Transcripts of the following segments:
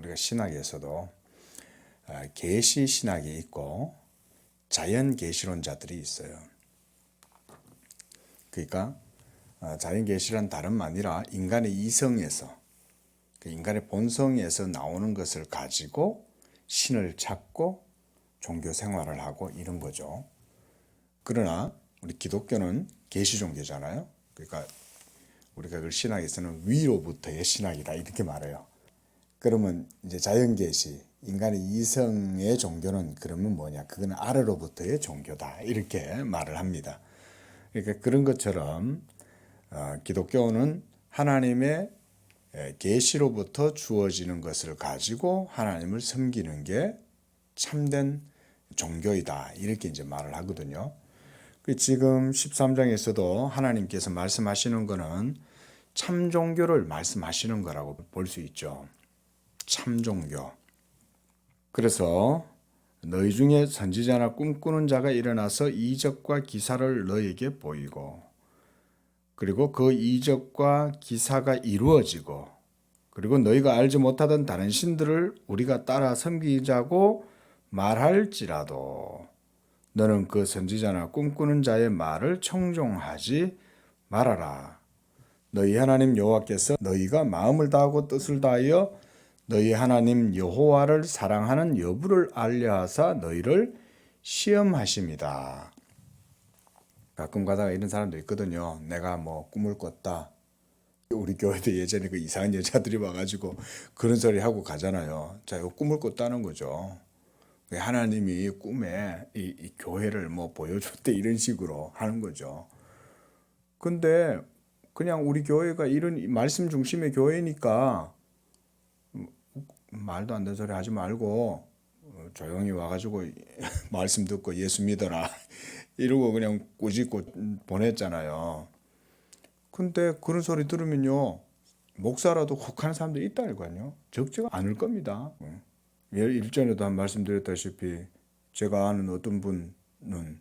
우리가 신학에서도 계시 신학이 있고 자연 계시론자들이 있어요. 그러니까 자연 계시란 다름 아니라 인간의 이성에서, 인간의 본성에서 나오는 것을 가지고 신을 찾고 종교 생활을 하고 이런 거죠. 그러나 우리 기독교는 계시 종교잖아요. 그러니까 우리가 그 신학에서는 위로부터의 신학이다 이렇게 말해요. 그러면 이제 자연 계시, 인간의 이성의 종교는 그러면 뭐냐? 그거는 아래로부터의 종교다 이렇게 말을 합니다. 그러니까 그런 것처럼 기독교는 하나님의 계시로부터 주어지는 것을 가지고 하나님을 섬기는 게 참된 종교이다 이렇게 이제 말을 하거든요. 지금 13장에서도 하나님께서 말씀하시는 거는 참 종교를 말씀하시는 거라고 볼 수 있죠. 참 종교. 그래서 너희 중에 선지자나 꿈꾸는 자가 일어나서 이적과 기사를 너희에게 보이고, 그리고 그 이적과 기사가 이루어지고, 그리고 너희가 알지 못하던 다른 신들을 우리가 따라 섬기자고 말할지라도 너는 그 선지자나 꿈꾸는 자의 말을 청종하지 말아라. 너희 하나님 여호와께서 너희가 마음을 다하고 뜻을 다하여 너희 하나님 여호와를 사랑하는 여부를 알려하사 너희를 시험하십니다. 가끔 가다가 이런 사람도 있거든요. 내가 뭐 꿈을 꿨다. 우리 교회도 예전에 그 이상한 여자들이 와가지고 그런 소리 하고 가잖아요. 자, 이거 꿈을 꿨다는 거죠. 하나님이 꿈에 이 교회를 뭐 보여줬대 이런 식으로 하는 거죠. 근데 그냥 우리 교회가 이런 말씀 중심의 교회니까 말도 안 되는 소리 하지 말고 조용히 와가지고 말씀 듣고 예수 믿어라 이러고 그냥 꾸짖고 보냈잖아요. 근데 그런 소리 들으면요, 목사라도 혹하는 사람들이 있다니까요. 적지가 않을 겁니다. 일전에도 한 말씀드렸다시피 제가 아는 어떤 분은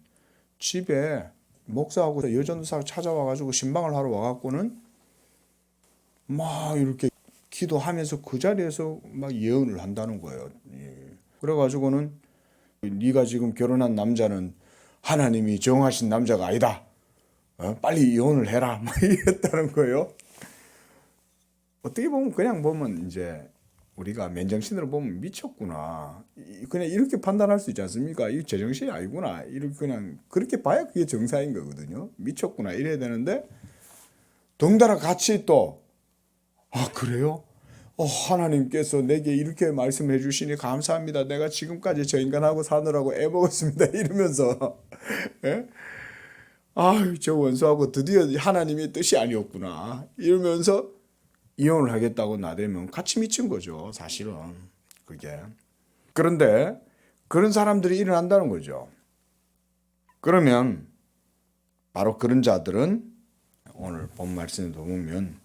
집에 목사하고 여전도사가 찾아와가지고 신방을 하러 와갖고는 막 이렇게 기도하면서 그 자리에서 막 예언을 한다는 거예요. 그래가지고는 네가 지금 결혼한 남자는 하나님이 정하신 남자가 아니다. 빨리 이혼을 해라. 막 이랬다는 거예요. 어떻게 보면 그냥 보면 이제 우리가 맨정신으로 보면 미쳤구나. 그냥 이렇게 판단할 수 있지 않습니까? 이 제정신이 아니구나. 이렇게 그냥 그렇게 봐야 그게 정상인 거거든요. 미쳤구나 이래야 되는데 덩달아 같이 또 그래요? 하나님께서 내게 이렇게 말씀해 주시니 감사합니다. 내가 지금까지 저 인간하고 사느라고 애먹었습니다. 이러면서 예? 저 원수하고 드디어 하나님의 뜻이 아니었구나. 이러면서 이혼을 하겠다고 나대면 같이 미친 거죠. 사실은 그게. 그런데 그런 사람들이 일어난다는 거죠. 그러면 바로 그런 자들은 오늘 본 말씀에도 보면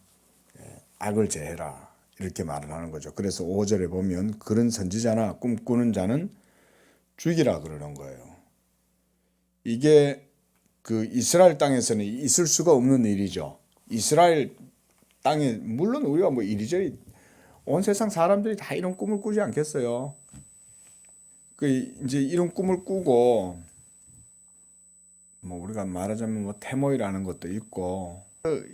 악을 제해라 이렇게 말을 하는 거죠. 그래서 5절에 보면 그런 선지자나 꿈꾸는 자는 죽이라 그러는 거예요. 이게 그 이스라엘 땅에서는 있을 수가 없는 일이죠. 이스라엘 땅에 물론 우리가 뭐 이리저리 온 세상 사람들이 다 이런 꿈을 꾸지 않겠어요. 그 이제 이런 꿈을 꾸고 뭐 우리가 말하자면 뭐 태모이라는 것도 있고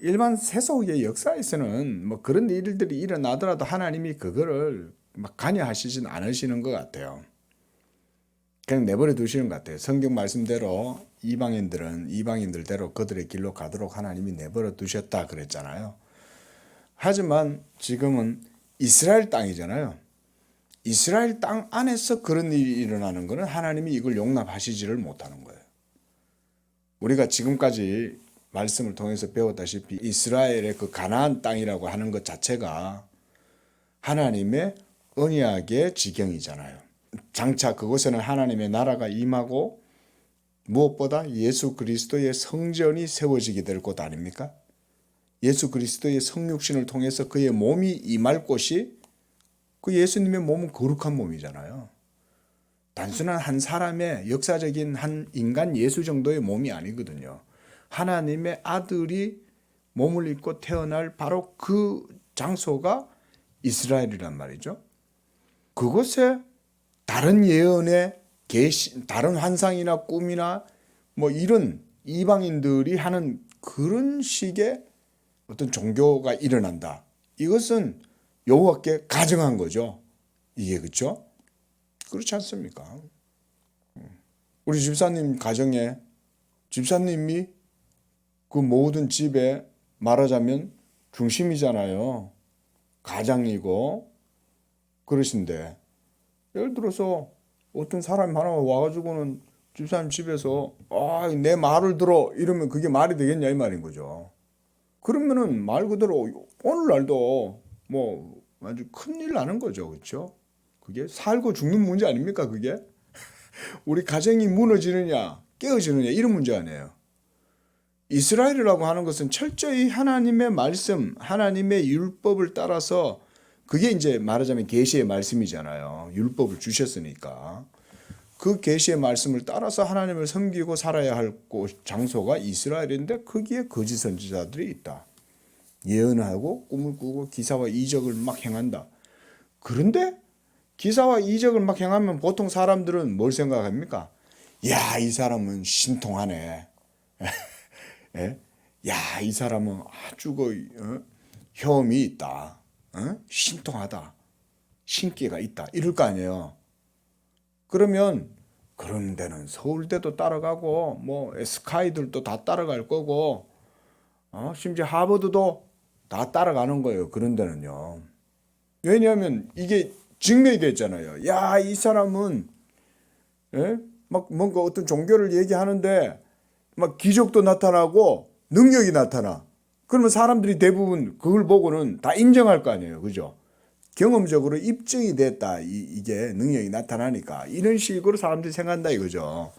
일반 세속의 역사에서는 뭐 그런 일들이 일어나더라도 하나님이 그거를 막 관여하시진 않으시는 것 같아요. 그냥 내버려 두시는 것 같아요. 성경 말씀대로 이방인들은 이방인들대로 그들의 길로 가도록 하나님이 내버려 두셨다 그랬잖아요. 하지만 지금은 이스라엘 땅이잖아요. 이스라엘 땅 안에서 그런 일이 일어나는 것은 하나님이 이걸 용납하시지를 못하는 거예요. 우리가 지금까지 말씀을 통해서 배웠다시피 이스라엘의 그 가나안 땅이라고 하는 것 자체가 하나님의 언약의 지경이잖아요. 장차 그곳에는 하나님의 나라가 임하고 무엇보다 예수 그리스도의 성전이 세워지게 될 곳 아닙니까? 예수 그리스도의 성육신을 통해서 그의 몸이 임할 곳이 그 예수님의 몸은 거룩한 몸이잖아요. 단순한 한 사람의 역사적인 한 인간 예수 정도의 몸이 아니거든요. 하나님의 아들이 몸을 입고 태어날 바로 그 장소가 이스라엘이란 말이죠. 그것에 다른 예언의 계시, 다른 환상이나 꿈이나 뭐 이런 이방인들이 하는 그런 식의 어떤 종교가 일어난다. 이것은 여호와께 가정한 거죠. 이게 그렇죠? 그렇지 않습니까? 우리 집사님 가정에 집사님이 그 모든 집에 말하자면 중심이잖아요. 가장이고 그러신데 예를 들어서 어떤 사람이 하나 와가지고는 집사님 집에서 내 말을 들어 이러면 그게 말이 되겠냐 이 말인 거죠. 그러면은 말 그대로 오늘날도 뭐 아주 큰일 나는 거죠. 그렇죠? 그게 살고 죽는 문제 아닙니까 그게? 우리 가정이 무너지느냐 깨어지느냐 이런 문제 아니에요. 이스라엘이라고 하는 것은 철저히 하나님의 말씀, 하나님의 율법을 따라서 그게 이제 말하자면 계시의 말씀이잖아요. 율법을 주셨으니까. 그 계시의 말씀을 따라서 하나님을 섬기고 살아야 할 곳, 장소가 이스라엘인데 거기에 거짓 선지자들이 있다. 예언하고 꿈을 꾸고 기사와 이적을 막 행한다. 그런데 기사와 이적을 막 행하면 보통 사람들은 뭘 생각합니까? 야, 이 사람은 신통하네. 예? 야, 이 사람은 아주 혐이 있다. 신통하다. 신기가 있다. 이럴 거 아니에요. 그러면 그런 데는 서울대도 따라가고 뭐 스카이들도 다 따라갈 거고 심지어 하버드도 다 따라가는 거예요. 그런 데는요. 왜냐하면 이게 증명이 됐잖아요. 야, 이 사람은 막 뭔가 어떤 종교를 얘기하는데 막 기적도 나타나고 능력이 나타나. 그러면 사람들이 대부분 그걸 보고는 다 인정할 거 아니에요. 그죠? 경험적으로 입증이 됐다. 이게 능력이 나타나니까. 이런 식으로 사람들이 생각한다 이거죠.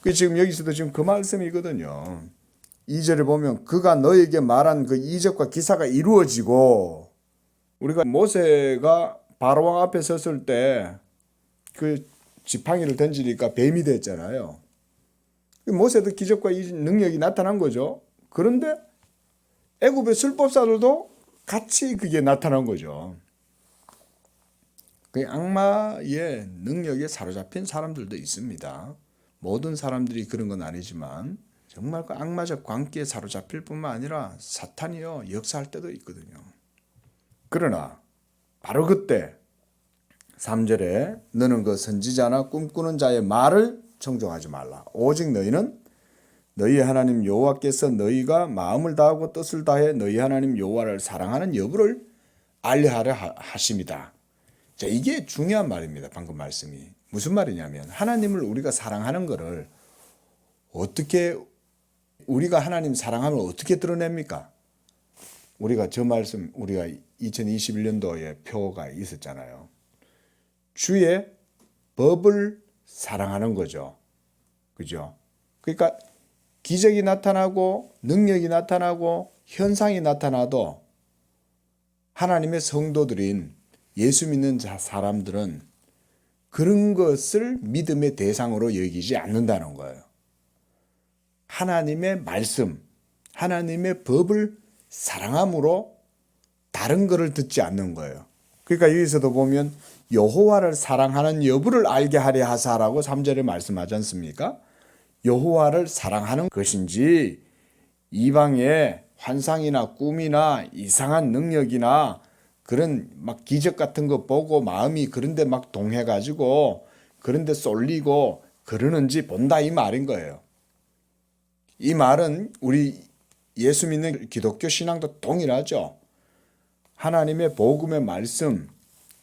그 지금 여기서도 지금 그 말씀이거든요. 2절에 보면 그가 너에게 말한 그 이적과 기사가 이루어지고 우리가 모세가 바로왕 앞에 섰을 때 그 지팡이를 던지니까 뱀이 됐잖아요. 모세도 기적과 능력이 나타난 거죠. 그런데 애굽의 술법사들도 같이 그게 나타난 거죠. 그 악마의 능력에 사로잡힌 사람들도 있습니다. 모든 사람들이 그런 건 아니지만 정말 그 악마적 광기에 사로잡힐 뿐만 아니라 사탄이요 역사할 때도 있거든요. 그러나 바로 그때 3절에 너는 그 선지자나 꿈꾸는 자의 말을 청종하지 말라. 오직 너희는 너희 하나님 여호와께서 너희가 마음을 다하고 뜻을 다해 너희 하나님 여호와를 사랑하는 여부를 알려하려 하심이다. 자, 이게 중요한 말입니다. 방금 말씀이. 무슨 말이냐면 하나님을 우리가 사랑하는 거를 어떻게 우리가 하나님 사랑함을 어떻게 드러냅니까? 우리가 저 말씀 우리가 2021년도에 표가 있었잖아요. 주의 법을 사랑하는 거죠. 그죠? 그러니까 기적이 나타나고 능력이 나타나고 현상이 나타나도 하나님의 성도들인 예수 믿는 사람들은 그런 것을 믿음의 대상으로 여기지 않는다는 거예요. 하나님의 말씀, 하나님의 법을 사랑함으로 다른 것을 듣지 않는 거예요. 그러니까 여기서도 보면 여호와를 사랑하는 여부를 알게 하려 하사라고 3절에 말씀하지 않습니까? 여호와를 사랑하는 것인지 이방의 환상이나 꿈이나 이상한 능력이나 그런 막 기적 같은 거 보고 마음이 그런데 막 동해가지고 그런데 쏠리고 그러는지 본다 이 말인 거예요. 이 말은 우리 예수 믿는 기독교 신앙도 동일하죠. 하나님의 복음의 말씀,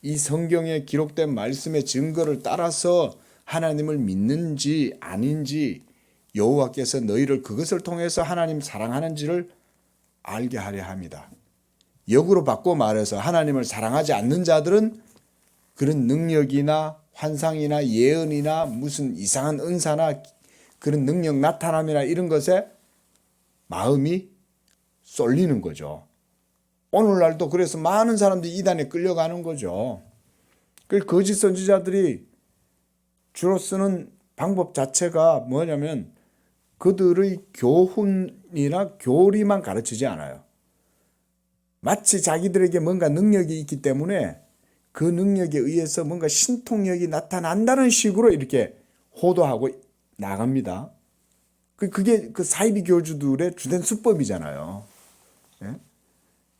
이 성경에 기록된 말씀의 증거를 따라서 하나님을 믿는지 아닌지 여호와께서 너희를 그것을 통해서 하나님 사랑하는지를 알게 하려 합니다. 역으로 바꿔 말해서 하나님을 사랑하지 않는 자들은 그런 능력이나 환상이나 예언이나 무슨 이상한 은사나 그런 능력 나타남이나 이런 것에 마음이 쏠리는 거죠. 오늘날도 그래서 많은 사람들이 이단에 끌려가는 거죠. 그 거짓 선지자들이 주로 쓰는 방법 자체가 뭐냐면 그들의 교훈이나 교리만 가르치지 않아요. 마치 자기들에게 뭔가 능력이 있기 때문에 그 능력에 의해서 뭔가 신통력이 나타난다는 식으로 이렇게 호도하고 나갑니다. 그게 그 사이비 교주들의 주된 수법이잖아요. 예?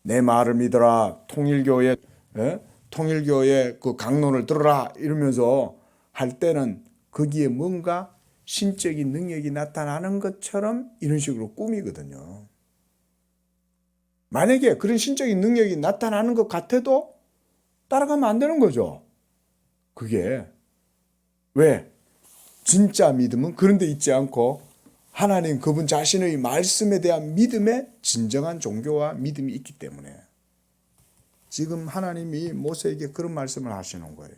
내 말을 믿어라. 통일교의 예? 통일교의 그 강론을 들어라 이러면서 할 때는 거기에 뭔가 신적인 능력이 나타나는 것처럼 이런 식으로 꾸미거든요. 만약에 그런 신적인 능력이 나타나는 것 같아도 따라가면 안 되는 거죠. 그게 왜? 진짜 믿음은 그런 데 있지 않고 하나님 그분 자신의 말씀에 대한 믿음에 진정한 종교와 믿음이 있기 때문에 지금 하나님이 모세에게 그런 말씀을 하시는 거예요.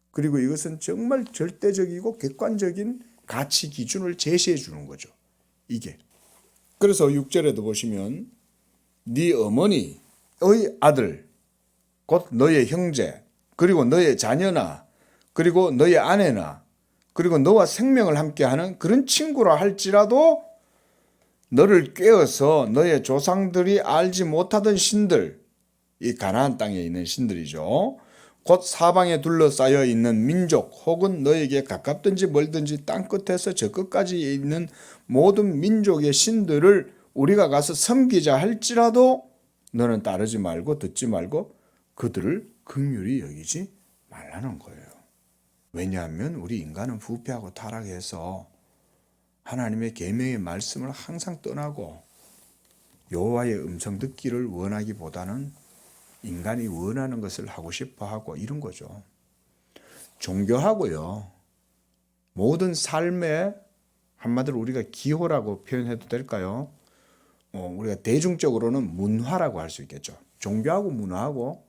그리고 이것은 정말 절대적이고 객관적인 가치 기준을 제시해 주는 거죠. 이게. 그래서 6절에도 보시면 네 어머니의 아들 곧 너의 형제 그리고 너의 자녀나 그리고 너의 아내나 그리고 너와 생명을 함께하는 그런 친구라 할지라도 너를 꾀어서 너의 조상들이 알지 못하던 신들, 이 가나안 땅에 있는 신들이죠. 곧 사방에 둘러싸여 있는 민족 혹은 너에게 가깝든지 멀든지 땅끝에서 저 끝까지 있는 모든 민족의 신들을 우리가 가서 섬기자 할지라도 너는 따르지 말고 듣지 말고 그들을 긍휼히 여기지 말라는 거예요. 왜냐하면 우리 인간은 부패하고 타락해서 하나님의 계명의 말씀을 항상 떠나고 여호와의 음성 듣기를 원하기보다는 인간이 원하는 것을 하고 싶어 하고 이런 거죠. 종교하고요. 모든 삶의 한마디로 우리가 기호라고 표현해도 될까요? 우리가 대중적으로는 문화라고 할 수 있겠죠. 종교하고 문화하고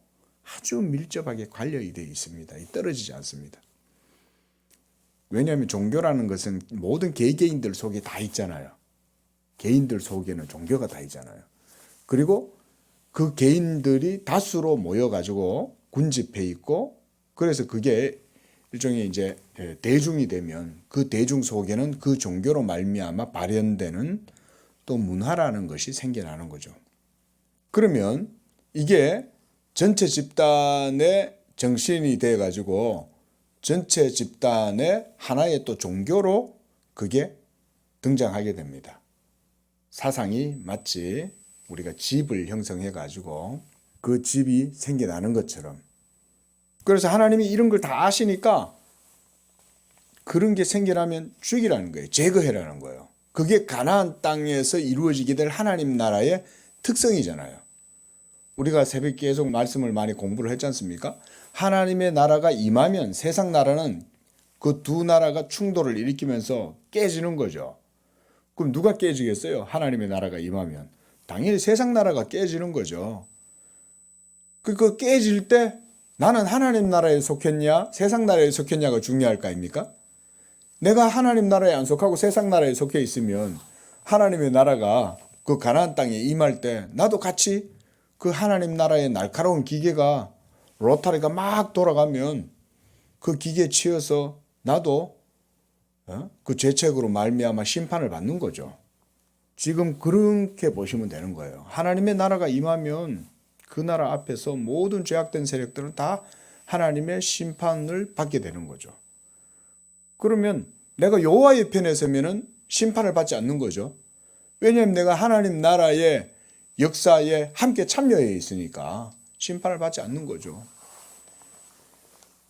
아주 밀접하게 관련이 되어 있습니다. 떨어지지 않습니다. 왜냐하면 종교라는 것은 모든 개개인들 속에 다 있잖아요. 개인들 속에는 종교가 다 있잖아요. 그리고 그 개인들이 다수로 모여가지고 군집해 있고 그래서 그게 일종의 이제 대중이 되면 그 대중 속에는 그 종교로 말미암아 발현되는 또 문화라는 것이 생겨나는 거죠. 그러면 이게 전체 집단의 정신이 돼가지고 전체 집단의 하나의 또 종교로 그게 등장하게 됩니다. 사상이 마치 우리가 집을 형성해 가지고 그 집이 생겨나는 것처럼. 그래서 하나님이 이런 걸 다 아시니까 그런 게 생겨나면 죽이라는 거예요. 제거해라는 거예요. 그게 가나안 땅에서 이루어지게 될 하나님 나라의 특성이잖아요. 우리가 새벽 계속 말씀을 많이 공부를 했지 않습니까? 하나님의 나라가 임하면 세상 나라는 그 두 나라가 충돌을 일으키면서 깨지는 거죠. 그럼 누가 깨지겠어요? 하나님의 나라가 임하면. 당연히 세상 나라가 깨지는 거죠. 그 깨질 때 나는 하나님 나라에 속했냐 세상 나라에 속했냐가 중요할 거 아닙니까? 내가 하나님 나라에 안 속하고 세상 나라에 속해 있으면 하나님의 나라가 그 가나안 땅에 임할 때 나도 같이 그 하나님 나라의 날카로운 기계가 로타리가 막 돌아가면 그 기계에 치여서 나도 그 죄책으로 말미암아 심판을 받는 거죠. 지금 그렇게 보시면 되는 거예요. 하나님의 나라가 임하면 그 나라 앞에서 모든 죄악된 세력들은 다 하나님의 심판을 받게 되는 거죠. 그러면 내가 여호와의 편에 서면은 심판을 받지 않는 거죠. 왜냐하면 내가 하나님 나라의 역사에 함께 참여해 있으니까 심판을 받지 않는 거죠.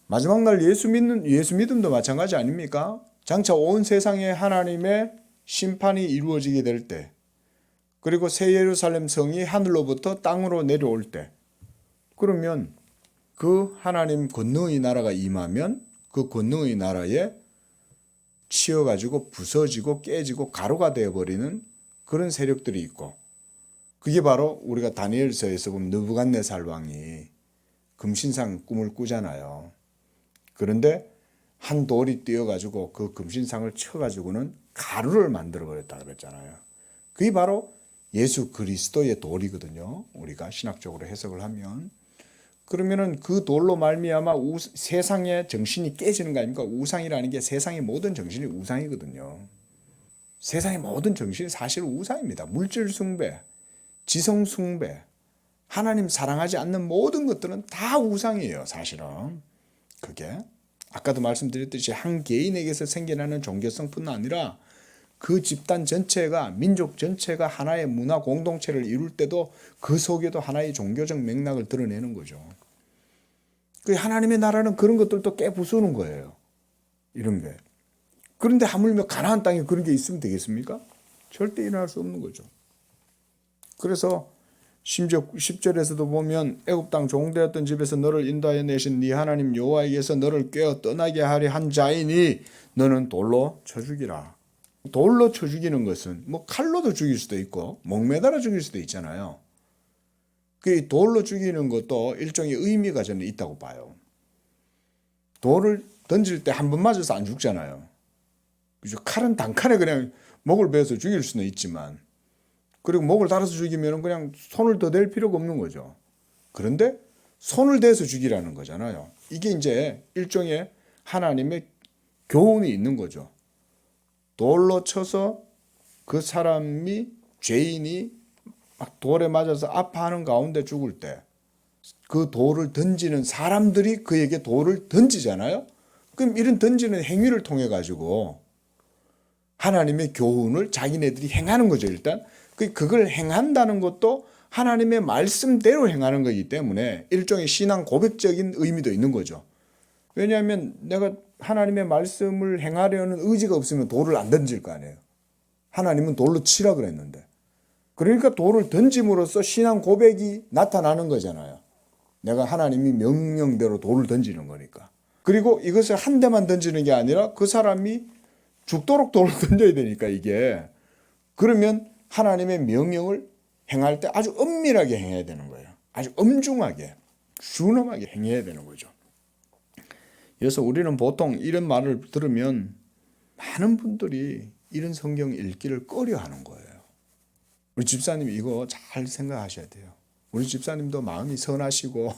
마지막 날 예수 믿음도 마찬가지 아닙니까? 장차 온 세상에 하나님의 심판이 이루어지게 될 때, 그리고 새 예루살렘 성이 하늘로부터 땅으로 내려올 때, 그러면 그 하나님 권능의 나라가 임하면 그 권능의 나라에 치여가지고 부서지고 깨지고 가루가 되어버리는 그런 세력들이 있고, 그게 바로 우리가 다니엘서에서 보면 느부갓네살 왕이 금신상 꿈을 꾸잖아요. 그런데 한 돌이 뛰어가지고 그 금신상을 쳐가지고는 가루를 만들어버렸다고 그랬잖아요. 그게 바로 예수 그리스도의 돌이거든요. 우리가 신학적으로 해석을 하면. 그러면은 그 돌로 말미암아 세상의 정신이 깨지는 거 아닙니까? 우상이라는 게 세상의 모든 정신이 우상이거든요. 세상의 모든 정신이 사실 우상입니다. 물질 숭배, 지성 숭배, 하나님 사랑하지 않는 모든 것들은 다 우상이에요, 사실은. 그게 아까도 말씀드렸듯이 한 개인에게서 생겨나는 종교성뿐 아니라 그 집단 전체가, 민족 전체가 하나의 문화 공동체를 이룰 때도 그 속에도 하나의 종교적 맥락을 드러내는 거죠. 그 하나님의 나라는 그런 것들도 깨부수는 거예요. 이런 게. 그런데 하물며 가나안 땅에 그런 게 있으면 되겠습니까? 절대 일어날 수 없는 거죠. 그래서 심지어 10절에서도 보면 애굽 땅 종되었던 집에서 너를 인도하여 내신 네 하나님 여호와에게서 너를 꿰어 떠나게 하려 한 자이니 너는 돌로 쳐 죽이라. 돌로 쳐 죽이는 것은 뭐 칼로도 죽일 수도 있고 목매달아 죽일 수도 있잖아요. 그 돌로 죽이는 것도 일종의 의미가 저는 있다고 봐요. 돌을 던질 때 한 번 맞아서 안 죽잖아요. 그죠? 칼은 단칼에 그냥 목을 베어서 죽일 수는 있지만, 그리고 목을 달아서 죽이면 그냥 손을 더 댈 필요가 없는 거죠. 그런데 손을 대서 죽이라는 거잖아요. 이게 이제 일종의 하나님의 교훈이 있는 거죠. 돌로 쳐서 그 사람이, 죄인이 막 돌에 맞아서 아파하는 가운데 죽을 때 그 돌을 던지는 사람들이 그에게 돌을 던지잖아요. 그럼 이런 던지는 행위를 통해 가지고 하나님의 교훈을 자기네들이 행하는 거죠. 일단 그걸 행한다는 것도 하나님의 말씀대로 행하는 거기 때문에 일종의 신앙 고백적인 의미도 있는 거죠. 왜냐하면 내가 하나님의 말씀을 행하려는 의지가 없으면 돌을 안 던질 거 아니에요. 하나님은 돌로 치라 그랬는데. 그러니까 돌을 던짐으로써 신앙 고백이 나타나는 거잖아요. 내가 하나님이 명령대로 돌을 던지는 거니까. 그리고 이것을 한 대만 던지는 게 아니라 그 사람이 죽도록 돌을 던져야 되니까 이게. 그러면 하나님의 명령을 행할 때 아주 엄밀하게 행해야 되는 거예요. 아주 엄중하게, 준엄하게 행해야 되는 거죠. 그래서 우리는 보통 이런 말을 들으면 많은 분들이 이런 성경 읽기를 꺼려하는 거예요. 우리 집사님 이거 잘 생각하셔야 돼요. 우리 집사님도 마음이 선하시고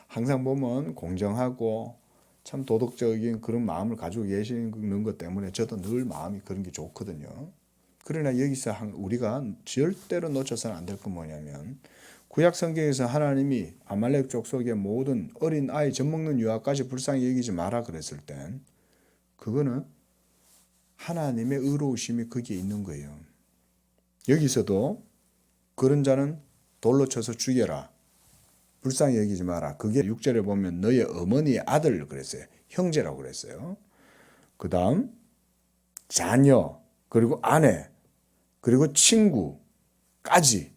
항상 보면 공정하고 참 도덕적인 그런 마음을 가지고 계시는 것 때문에 저도 늘 마음이 그런 게 좋거든요. 그러나 여기서 우리가 절대로 놓쳐서는 안 될 건 뭐냐면, 구약 성경에서 하나님이 아말렉 족속의 모든 어린 아이 젖먹는 유아까지 불쌍히 여기지 마라 그랬을 땐 그거는 하나님의 의로우심이 거기에 있는 거예요. 여기서도 그런 자는 돌로 쳐서 죽여라, 불쌍히 여기지 마라. 그게 6절에 보면 너의 어머니의 아들 그랬어요. 형제라고 그랬어요. 그 다음 자녀, 그리고 아내, 그리고 친구까지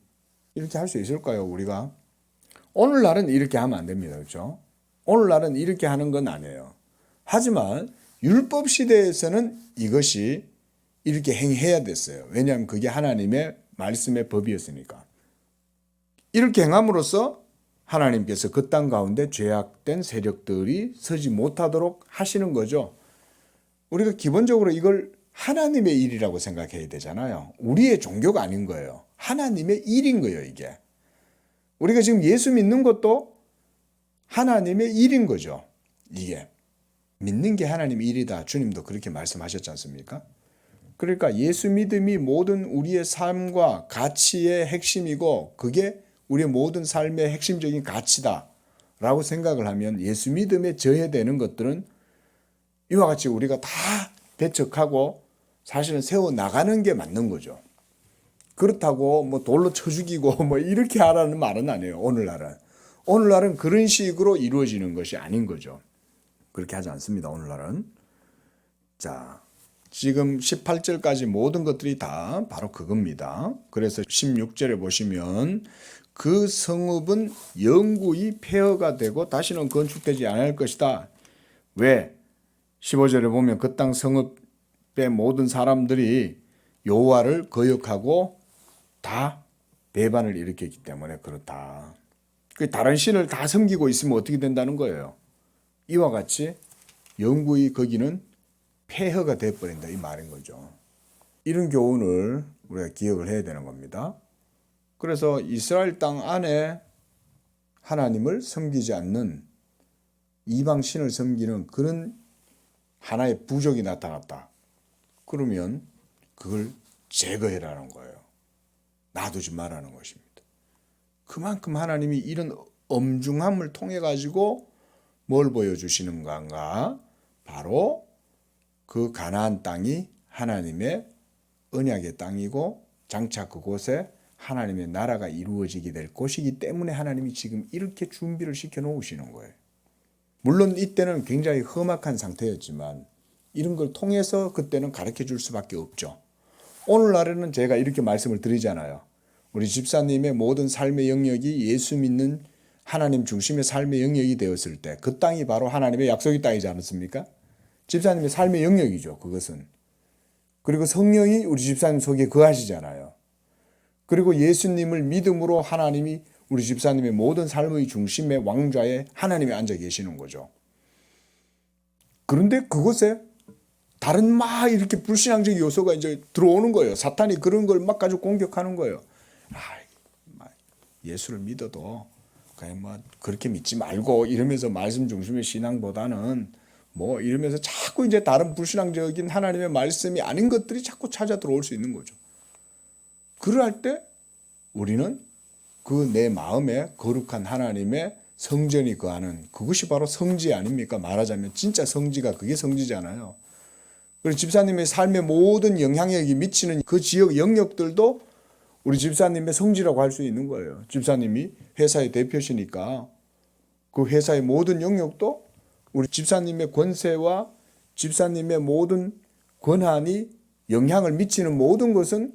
이렇게 할 수 있을까요, 우리가? 오늘날은 이렇게 하면 안 됩니다. 그렇죠? 오늘날은 이렇게 하는 건 아니에요. 하지만 율법 시대에서는 이것이 이렇게 행해야 됐어요. 왜냐하면 그게 하나님의 말씀의 법이었으니까. 이렇게 행함으로써 하나님께서 그 땅 가운데 죄악된 세력들이 서지 못하도록 하시는 거죠. 우리가 기본적으로 이걸 하나님의 일이라고 생각해야 되잖아요. 우리의 종교가 아닌 거예요. 하나님의 일인 거예요, 이게. 우리가 지금 예수 믿는 것도 하나님의 일인 거죠. 이게. 믿는 게 하나님의 일이다. 주님도 그렇게 말씀하셨지 않습니까? 그러니까 예수 믿음이 모든 우리의 삶과 가치의 핵심이고 그게 우리의 모든 삶의 핵심적인 가치다라고 생각을 하면 예수 믿음에 저해되는 것들은 이와 같이 우리가 다 배척하고 사실은 세워나가는 게 맞는 거죠. 그렇다고 뭐 돌로 쳐 죽이고 뭐 이렇게 하라는 말은 아니에요. 오늘날은 그런 식으로 이루어지는 것이 아닌 거죠. 그렇게 하지 않습니다. 오늘날은. 자, 지금 18절까지 모든 것들이 다 바로 그겁니다. 그래서 16절에 보시면 그 성읍은 영구히 폐허가 되고 다시는 건축되지 않을 것이다. 왜? 15절에 보면 그 땅 성읍의 모든 사람들이 여호와를 거역하고 다 배반을 일으켰기 때문에 그렇다. 그 다른 신을 다 섬기고 있으면 어떻게 된다는 거예요? 이와 같이 영구히 거기는 폐허가 되어버린다 이 말인 거죠. 이런 교훈을 우리가 기억을 해야 되는 겁니다. 그래서 이스라엘 땅 안에 하나님을 섬기지 않는 이방 신을 섬기는 그런 하나의 부족이 나타났다. 그러면 그걸 제거해라는 거예요. 놔두지 말라는 것입니다. 그만큼 하나님이 이런 엄중함을 통해 가지고 뭘 보여주시는 건가? 바로 그 가나안 땅이 하나님의 언약의 땅이고 장차 그곳에 하나님의 나라가 이루어지게 될 곳이기 때문에 하나님이 지금 이렇게 준비를 시켜 놓으시는 거예요. 물론 이때는 굉장히 험악한 상태였지만 이런 걸 통해서 그때는 가르쳐 줄 수밖에 없죠. 오늘날에는 제가 이렇게 말씀을 드리잖아요. 우리 집사님의 모든 삶의 영역이 예수 믿는 하나님 중심의 삶의 영역이 되었을 때 그 땅이 바로 하나님의 약속의 땅이지 않습니까? 집사님의 삶의 영역이죠. 그것은. 그리고 성령이 우리 집사님 속에 거하시잖아요. 그리고 예수님을 믿음으로 하나님이 우리 집사님의 모든 삶의 중심의 왕좌에 하나님이 앉아 계시는 거죠. 그런데 그곳에 다른 막 이렇게 불신앙적 요소가 이제 들어오는 거예요. 사탄이 그런 걸 막 가지고 공격하는 거예요. 예수를 믿어도 그냥 뭐 그렇게 믿지 말고 이러면서 말씀 중심의 신앙보다는 뭐 이러면서 자꾸 이제 다른 불신앙적인 하나님의 말씀이 아닌 것들이 자꾸 찾아 들어올 수 있는 거죠. 그럴 때 우리는 그 내 마음에 거룩한 하나님의 성전이 거하는 그것이 바로 성지 아닙니까? 말하자면 진짜 성지가 그게 성지잖아요. 그리고 집사님의 삶의 모든 영향력이 미치는 그 지역 영역들도 우리 집사님의 성지라고 할 수 있는 거예요. 집사님이 회사의 대표시니까 그 회사의 모든 영역도 우리 집사님의 권세와 집사님의 모든 권한이 영향을 미치는 모든 것은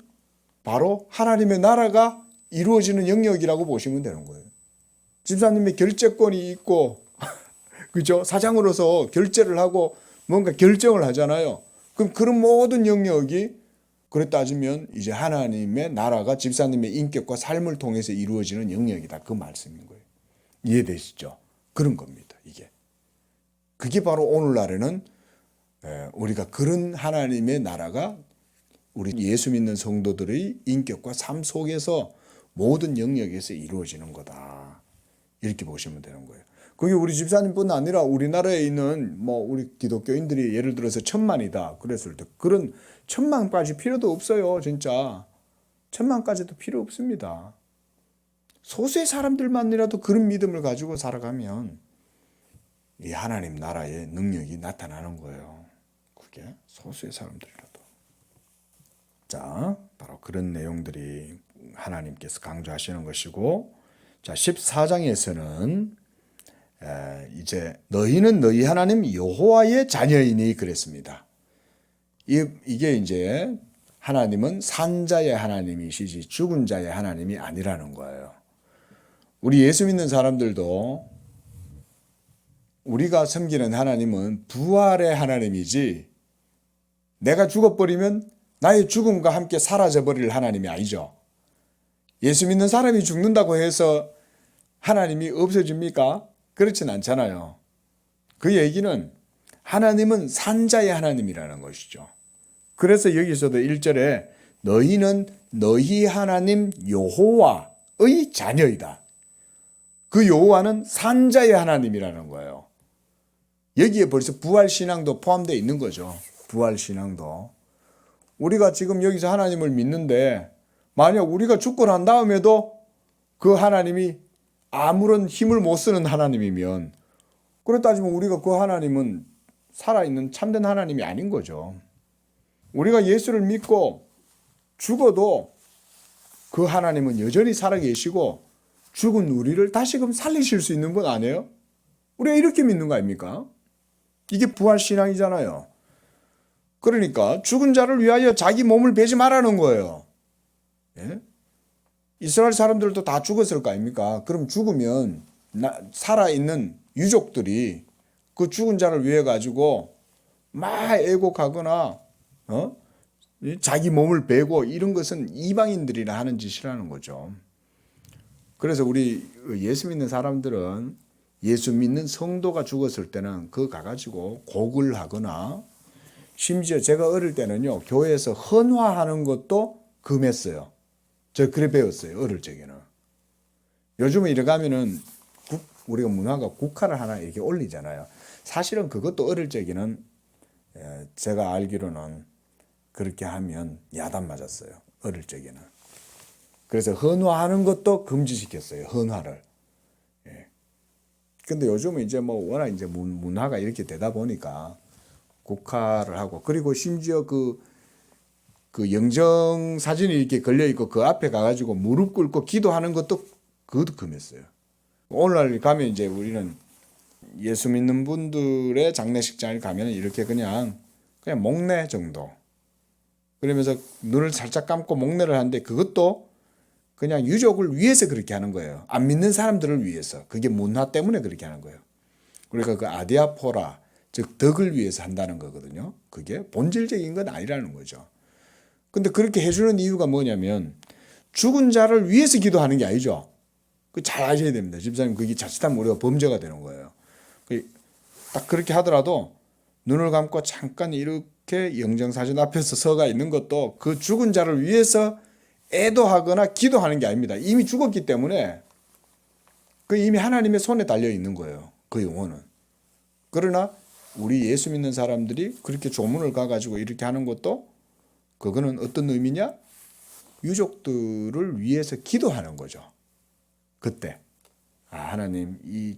바로 하나님의 나라가 이루어지는 영역이라고 보시면 되는 거예요. 집사님의 결재권이 있고 그죠? 사장으로서 결재를 하고 뭔가 결정을 하잖아요. 그럼 그런 모든 영역이 그래 따지면 이제 하나님의 나라가 집사님의 인격과 삶을 통해서 이루어지는 영역이다. 그 말씀인 거예요. 이해되시죠? 그런 겁니다. 이게. 그게 바로 오늘날에는 우리가 그런 하나님의 나라가 우리 예수 믿는 성도들의 인격과 삶 속에서 모든 영역에서 이루어지는 거다. 이렇게 보시면 되는 거예요. 그게 우리 집사님뿐 아니라 우리나라에 있는 뭐 우리 기독교인들이 예를 들어서 1000만이다 그랬을 때 그런 1000만까지 필요도 없어요. 진짜 1000만까지도 필요 없습니다. 소수의 사람들만이라도 그런 믿음을 가지고 살아가면 이 하나님 나라의 능력이 나타나는 거예요. 그게 소수의 사람들이라도. 자, 바로 그런 내용들이 하나님께서 강조하시는 것이고, 자 14장에서는 이제 너희는 너희 하나님 여호와의 자녀이니 그랬습니다. 이게 이제 하나님은 산자의 하나님이시지 죽은 자의 하나님이 아니라는 거예요. 우리 예수 믿는 사람들도 우리가 섬기는 하나님은 부활의 하나님이지 내가 죽어버리면 나의 죽음과 함께 사라져버릴 하나님이 아니죠. 예수 믿는 사람이 죽는다고 해서 하나님이 없어집니까? 그렇진 않잖아요. 그 얘기는 하나님은 산자의 하나님이라는 것이죠. 그래서 여기서도 1절에 너희는 너희 하나님 여호와의 자녀이다. 그 여호와는 산자의 하나님이라는 거예요. 여기에 벌써 부활신앙도 포함되어 있는 거죠. 부활신앙도. 우리가 지금 여기서 하나님을 믿는데 만약 우리가 죽고 난 다음에도 그 하나님이 아무런 힘을 못 쓰는 하나님이면 그렇다 따지면 우리가 그 하나님은 살아있는 참된 하나님이 아닌 거죠. 우리가 예수를 믿고 죽어도 그 하나님은 여전히 살아계시고 죽은 우리를 다시금 살리실 수 있는 분 아니에요? 우리가 이렇게 믿는 거 아닙니까? 이게 부활신앙이잖아요. 그러니까 죽은 자를 위하여 자기 몸을 베지 말라는 거예요. 예? 이스라엘 사람들도 다 죽었을 거 아닙니까? 그럼 죽으면 살아있는 유족들이 그 죽은 자를 위해 가지고 막 애곡하거나 자기 몸을 베고 이런 것은 이방인들이나 하는 짓이라는 거죠. 그래서 우리 예수 믿는 사람들은 예수 믿는 성도가 죽었을 때는 그거 가가지고 곡을 하거나 심지어 제가 어릴 때는요 교회에서 헌화하는 것도 금했어요. 저 그래 배웠어요. 어릴 적에는. 요즘은 이래 가면은 우리가 문화가 국화를 하나 이렇게 올리잖아요. 사실은 그것도 어릴 적에는 제가 알기로는 그렇게 하면 야단 맞았어요. 어릴 적에는. 그래서 헌화하는 것도 금지시켰어요. 헌화를. 예. 근데 요즘은 이제 뭐 워낙 이제 문화가 이렇게 되다 보니까 국화를 하고, 그리고 심지어 그 영정 사진이 이렇게 걸려 있고 그 앞에 가가지고 무릎 꿇고 기도하는 것도 그것도 금했어요. 오늘날 가면 이제 우리는 예수 믿는 분들의 장례식장에 가면 이렇게 그냥 목례 정도. 그러면서 눈을 살짝 감고 목례를 하는데 그것도 그냥 유족을 위해서 그렇게 하는 거예요. 안 믿는 사람들을 위해서. 그게 문화 때문에 그렇게 하는 거예요. 그러니까 그 아디아포라, 즉 덕을 위해서 한다는 거거든요. 그게 본질적인 건 아니라는 거죠. 근데 그렇게 해주는 이유가 뭐냐면 죽은 자를 위해서 기도하는 게 아니죠. 그 잘 아셔야 됩니다. 집사님, 그게 자칫하면 우리가 범죄가 되는 거예요. 딱 그렇게 하더라도 눈을 감고 잠깐 이렇게 영정사진 앞에서 서가 있는 것도 그 죽은 자를 위해서 애도하거나 기도하는 게 아닙니다. 이미 죽었기 때문에 그 이미 하나님의 손에 달려 있는 거예요. 그 영혼은. 그러나 우리 예수 믿는 사람들이 그렇게 조문을 가가지고 이렇게 하는 것도 그거는 어떤 의미냐? 유족들을 위해서 기도하는 거죠. 그때 하나님, 이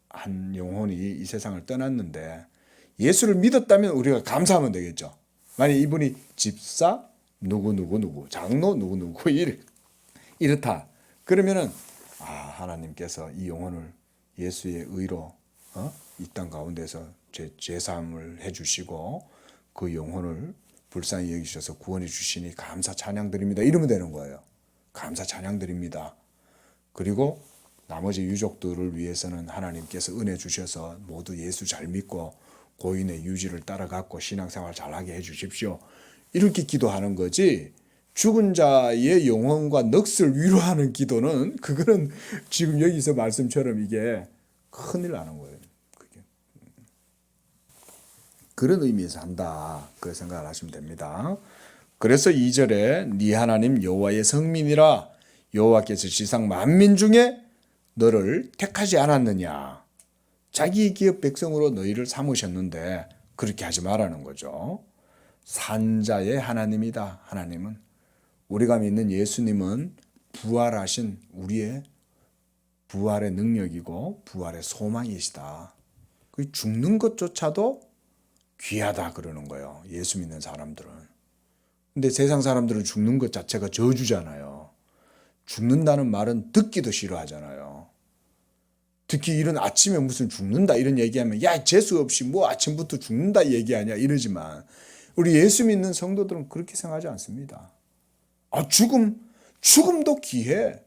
한 영혼이 이 세상을 떠났는데 예수를 믿었다면 우리가 감사하면 되겠죠. 만약 이분이 집사 누구 장로 누구 이렇다. 그러면은 하나님께서 이 영혼을 예수의 의로 이 땅 가운데서 제사함을 해주시고 그 영혼을 불쌍히 여기셔서 구원해 주시니 감사 찬양드립니다. 이러면 되는 거예요. 감사 찬양드립니다. 그리고 나머지 유족들을 위해서는 하나님께서 은혜 주셔서 모두 예수 잘 믿고 고인의 유지를 따라갖고 신앙생활 잘하게 해주십시오. 이렇게 기도하는 거지, 죽은 자의 영혼과 넋을 위로하는 기도는 그거는 지금 여기서 말씀처럼 이게 큰일 나는 거예요. 그게. 그런 의미에서 한다. 그 생각을 하시면 됩니다. 그래서 2절에 네 하나님 여호와의 성민이라, 여호와께서 지상 만민 중에 너를 택하지 않았느냐. 자기 기업 백성으로 너희를 삼으셨는데 그렇게 하지 말라는 거죠. 산자의 하나님이다. 하나님은, 우리가 믿는 예수님은 부활하신 우리의 부활의 능력이고 부활의 소망이시다. 그 죽는 것조차도 귀하다 그러는 거예요. 예수 믿는 사람들은. 근데 세상 사람들은 죽는 것 자체가 저주잖아요. 죽는다는 말은 듣기도 싫어하잖아요. 특히 이런 아침에 무슨 죽는다 이런 얘기하면 야, 재수 없이 뭐 아침부터 죽는다 얘기하냐 이러지만, 우리 예수 믿는 성도들은 그렇게 생각하지 않습니다. 죽음도 귀해.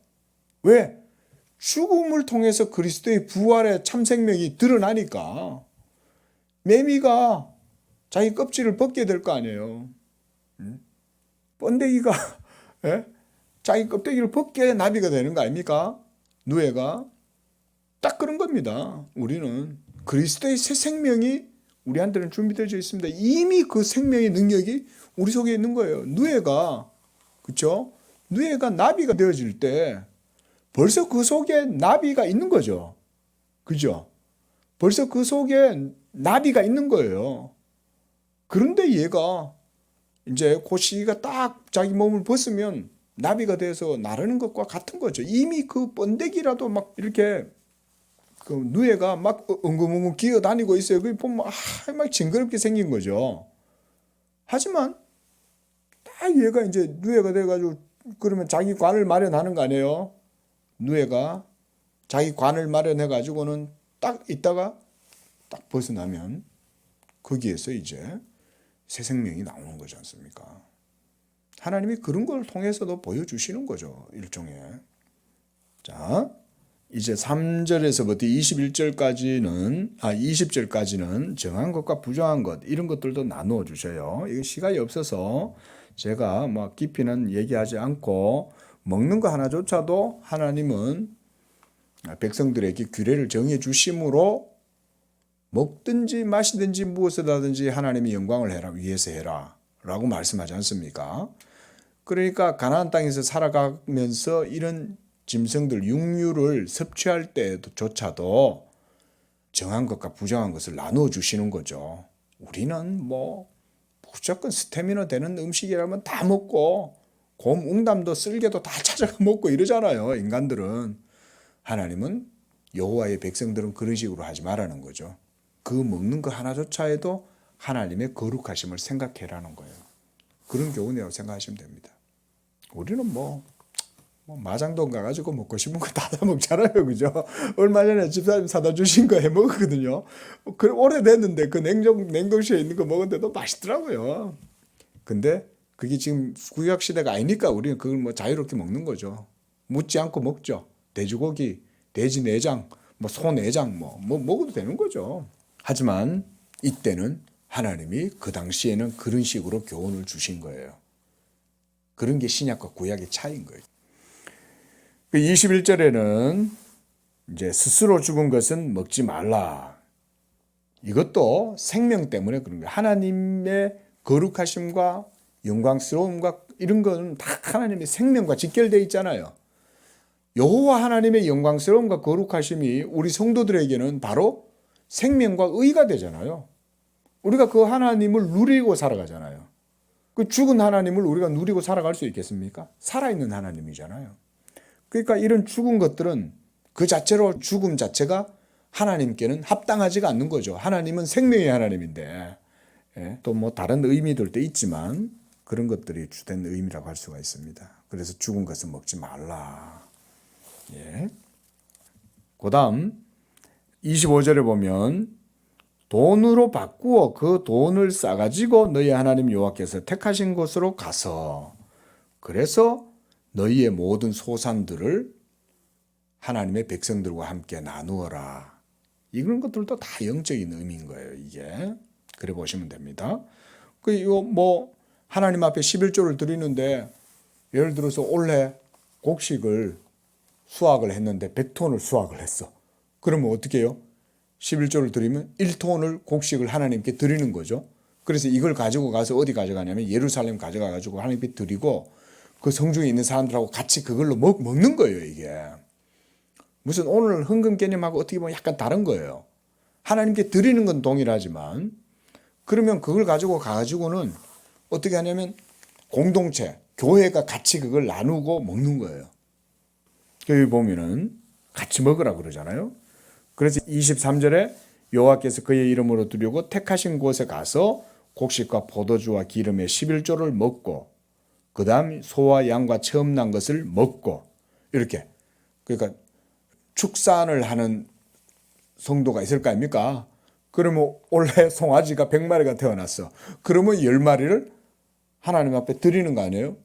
왜? 죽음을 통해서 그리스도의 부활의 참 생명이 드러나니까. 매미가 자기 껍질을 벗게 될 거 아니에요. 번데기가 자기 껍데기를 벗게 나비가 되는 거 아닙니까? 누에가. 딱 그런 겁니다. 우리는 그리스도의 새 생명이 우리한테는 준비되어 있습니다. 이미 그 생명의 능력이 우리 속에 있는 거예요. 누에가, 그렇죠? 누에가 나비가 되어질 때 벌써 그 속에 나비가 있는 거죠. 그죠? 벌써 그 속에 나비가 있는 거예요. 그런데 얘가 이제 그 시기가 딱 자기 몸을 벗으면 나비가 돼서 나르는 것과 같은 거죠. 이미 그 번데기라도 막 이렇게 그 누에가 막 엉금엉금 기어다니고 있어요. 그 보면 막 징그럽게 생긴 거죠. 하지만 딱 얘가 이제 누에가 돼가지고 그러면 자기 관을 마련하는 거 아니에요. 누에가 자기 관을 마련해가지고는 딱 있다가 딱 벗어나면 거기에서 이제 새 생명이 나오는 거지 않습니까? 하나님이 그런 걸 통해서도 보여주시는 거죠. 일종의. 자, 이제 3절에서부터 20절까지는 정한 것과 부정한 것, 이런 것들도 나누어 주셔요. 이거 시간이 없어서 제가 막 깊이는 얘기하지 않고, 먹는 거 하나조차도 하나님은 백성들에게 규례를 정해 주심으로 먹든지 마시든지 무엇을 하든지 하나님이 영광을 위해서 해라 라고 말씀하지 않습니까? 그러니까 가나안 땅에서 살아가면서 이런 짐승들, 육류를 섭취할 때조차도 정한 것과 부정한 것을 나누어 주시는 거죠. 우리는 뭐 무조건 스태미너 되는 음식이라면 다 먹고 곰, 웅담도 쓸개도 다 찾아가 먹고 이러잖아요. 인간들은. 하나님은 여호와의 백성들은 그런 식으로 하지 말라는 거죠. 그 먹는 거 하나조차에도 하나님의 거룩하심을 생각해라는 거예요. 그런 교훈이라고 생각하시면 됩니다. 우리는 마장동 가가지고 먹고 싶은 거 다 사 먹잖아요. 그죠? 얼마 전에 집사님 사다 주신 거 해 먹었거든요. 오래됐는데 그 냉동실에 있는 거 먹었는데도 맛있더라고요. 근데 그게 지금 구약 시대가 아니니까 우리는 그걸 자유롭게 먹는 거죠. 묻지 않고 먹죠. 돼지고기, 돼지 내장, 소 내장 먹어도 되는 거죠. 하지만 이때는 하나님이 그 당시에는 그런 식으로 교훈을 주신 거예요. 그런 게 신약과 구약의 차이인 거예요. 21절에는 이제 스스로 죽은 것은 먹지 말라. 이것도 생명 때문에 그런 거예요. 하나님의 거룩하심과 영광스러움과 이런 거는 다 하나님의 생명과 직결되어 있잖아요. 여호와 하나님의 영광스러움과 거룩하심이 우리 성도들에게는 바로 생명과 의가 되잖아요. 우리가 그 하나님을 누리고 살아가잖아요. 그 죽은 하나님을 우리가 누리고 살아갈 수 있겠습니까? 살아있는 하나님이잖아요. 그러니까 이런 죽은 것들은 그 자체로 죽음 자체가 하나님께는 합당하지가 않는 거죠. 하나님은 생명의 하나님인데 또 다른 의미들도 있지만 그런 것들이 주된 의미라고 할 수가 있습니다. 그래서 죽은 것은 먹지 말라. 그 다음 25절에 보면 돈으로 바꾸어 그 돈을 싸가지고 너희 하나님 여호와께서 택하신 곳으로 가서 그래서 너희의 모든 소산들을 하나님의 백성들과 함께 나누어라. 이런 것들도 다 영적인 의미인 거예요. 이게 그래 보시면 됩니다. 이거 하나님 앞에 11조를 드리는데 예를 들어서 올해 곡식을 수확을 했는데 100톤을 수확을 했어. 그러면 어떻게 해요? 11조를 드리면 1톤을 곡식을 하나님께 드리는 거죠. 그래서 이걸 가지고 가서 어디 가져가냐면 예루살렘 가져가 가지고 하나님께 드리고 그 성중에 있는 사람들하고 같이 그걸로 먹는 거예요. 이게 무슨 오늘 헌금 개념하고 어떻게 보면 약간 다른 거예요. 하나님께 드리는 건 동일하지만 그러면 그걸 가지고는 어떻게 하냐면 공동체, 교회가 같이 그걸 나누고 먹는 거예요. 여기 보면은 같이 먹으라 그러잖아요. 그래서 23절에 여호와께서 그의 이름으로 드리고 택하신 곳에 가서 곡식과 포도주와 기름의 11조를 먹고 그 다음 소와 양과 처음 난 것을 먹고 이렇게 그러니까 축산을 하는 성도가 있을 거 아닙니까? 그러면 올해 송아지가 100마리가 태어났어. 그러면 10마리를 하나님 앞에 드리는 거 아니에요?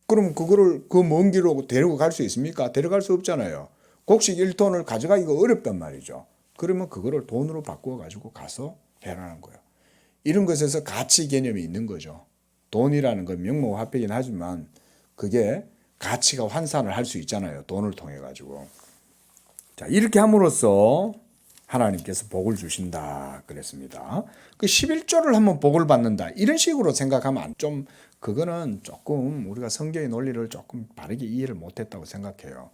그럼 그거를 그 먼 길로 데리고 갈 수 있습니까? 데려갈 수 없잖아요. 곡식 1톤을 가져가기가 어렵단 말이죠. 그러면 그거를 돈으로 바꾸어 가지고 가서 해라는 거예요. 이런 것에서 가치 개념이 있는 거죠. 돈이라는 건 명목화폐이긴 하지만 그게 가치가 환산을 할 수 있잖아요. 돈을 통해 가지고. 자, 이렇게 함으로써 하나님께서 복을 주신다 그랬습니다. 그 11조를 한번 복을 받는다 이런 식으로 생각하면 그거는 조금 우리가 성경의 논리를 조금 바르게 이해를 못했다고 생각해요.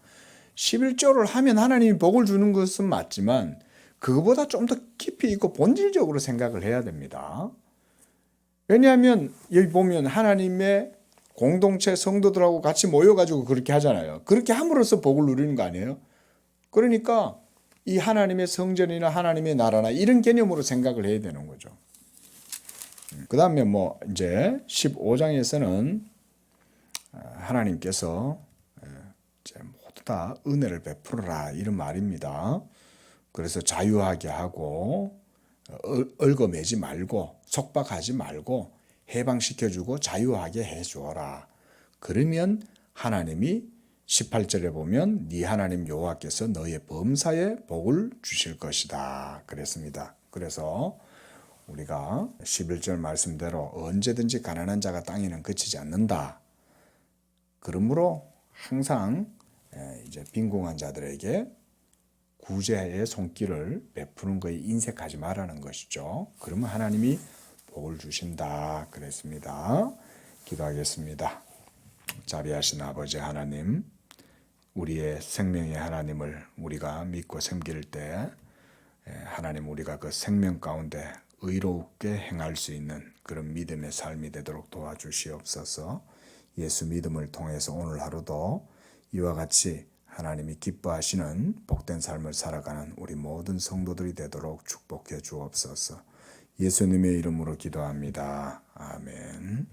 11조를 하면 하나님이 복을 주는 것은 맞지만 그거보다 좀 더 깊이 있고 본질적으로 생각을 해야 됩니다. 왜냐하면 여기 보면 하나님의 공동체 성도들하고 같이 모여가지고 그렇게 하잖아요. 그렇게 함으로써 복을 누리는 거 아니에요? 그러니까 이 하나님의 성전이나 하나님의 나라나 이런 개념으로 생각을 해야 되는 거죠. 그 다음에 이제 15장에서는 하나님께서 이제 모두 다 은혜를 베풀어라 이런 말입니다. 그래서 자유하게 하고 얽어매지 말고 속박하지 말고 해방시켜주고 자유하게 해주어라. 그러면 하나님이 18절에 보면 네 하나님 여호와께서 너의 범사에 복을 주실 것이다 그랬습니다. 그래서 우리가 11절 말씀대로 언제든지 가난한 자가 땅에는 그치지 않는다. 그러므로 항상 이제 빈궁한 자들에게 구제의 손길을 베푸는 거에 인색하지 말라는 것이죠. 그러면 하나님이 복을 주신다 그랬습니다. 기도하겠습니다. 자비하신 아버지 하나님, 우리의 생명의 하나님을 우리가 믿고 섬길 때 하나님 우리가 그 생명 가운데 의롭게 행할 수 있는 그런 믿음의 삶이 되도록 도와주시옵소서. 예수 믿음을 통해서 오늘 하루도 이와 같이 하나님이 기뻐하시는 복된 삶을 살아가는 우리 모든 성도들이 되도록 축복해 주옵소서. 예수님의 이름으로 기도합니다. 아멘.